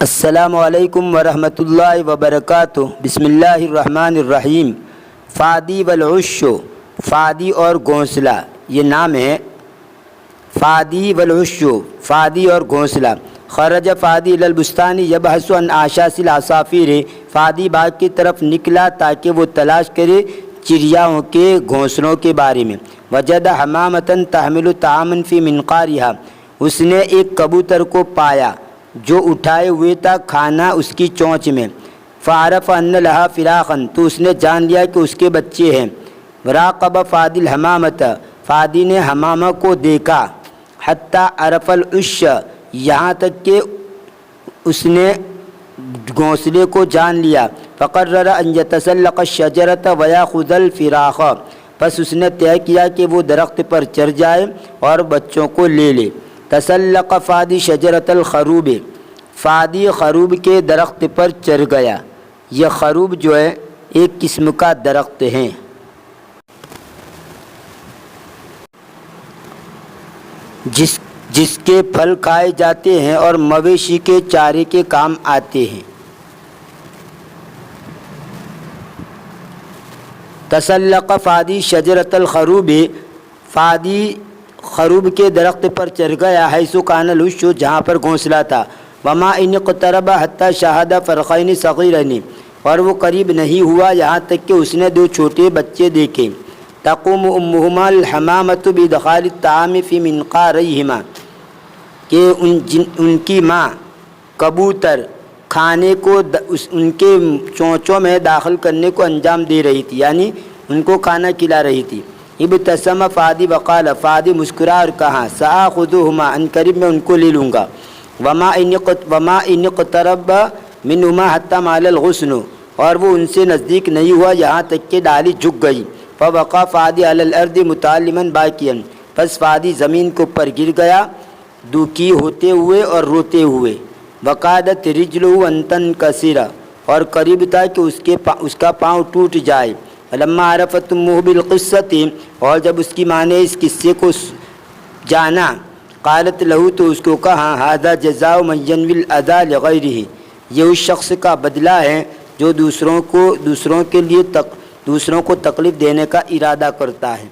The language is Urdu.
السلام علیکم ورحمۃ اللہ وبرکاتہ۔ بسم اللہ الرحمن الرحیم۔ فادی والعش، فادی اور گھونسلہ، یہ نام ہے فادی والعش، فادی اور گھونسلہ۔ خرج فادی الی البستان یبحث عن اعشاص العصافیر، فادی باغ کی طرف نکلا تاکہ وہ تلاش کرے چڑیاؤں کے گھونسلوں کے بارے میں۔ وجد حمامۃ تحمل طعاما فی منقارها، اس نے ایک کبوتر کو پایا جو اٹھائے ہوئے تھا کھانا اس کی چونچ میں۔ فعرف ان لها فراخا، تو اس نے جان لیا کہ اس کے بچے ہیں۔ راقب فادی الحمامۃ، فادی نے حمامہ کو دیکھا۔ حتی عرف العش، یہاں تک کہ اس نے گھونسلے کو جان لیا۔ فقرر ان یتسلق الشجرۃ ویاخذ الفراخ، پس اس نے طے کیا کہ وہ درخت پر چڑھ جائے اور بچوں کو لے لے۔ تسلق فادی شجرۃ الخروب، فادی خروب کے درخت پر چڑھ گیا۔ یہ خروب جو ہے ایک قسم کا درخت ہے جس کے پھل کھائے جاتے ہیں اور مویشی کے چارے کے کام آتے ہیں۔ تسلق فادی شجرۃ الخروب، فادی خروب کے درخت پر چڑھ گیا۔ حیث کان العش، جہاں پر گھونسلہ تھا۔ وما ان اقترب حتی شاہد فرخین صغیرین، اور وہ قریب نہیں ہوا یہاں تک کہ اس نے دو چھوٹے بچے دیکھے۔ تقوم امہما الحمامۃ بادخال الطعام فی منقاریہما، کہ ان کی ماں کبوتر کھانے کو ان کے چونچوں میں داخل کرنے کو انجام دے رہی تھی، یعنی ان کو کھانا کھلا رہی تھی۔ ابتسم فادی وقال، فادی مسکرا اور کہا، سآخذہما، ان قریب میں ان کو لے لوں گا۔ وما ان اقترب منہما حتی مال الغصن، اور وہ ان سے نزدیک نہیں ہوا یہاں تک کہ ڈالی جھک گئی۔ فوقع فادی علی الارض متعلما باکیا، پس فادی زمین کے اوپر گر گیا دکھی ہوتے ہوئے اور روتے ہوئے۔ وقعدت رجلہ ان تنکسر، اور قریب تھا کہ اس کا پاؤں ٹوٹ جائے۔ فلما عرفت امہ بالقصۃ، اور جب اس کی ماں نے اس قصے کو جانا، قالت لہو، تو اس کو کہا، ھذا جزاء من ینوی الاذی لغیرہ، یہ اس شخص کا بدلہ ہے جو دوسروں کو تکلیف دینے کا ارادہ کرتا ہے۔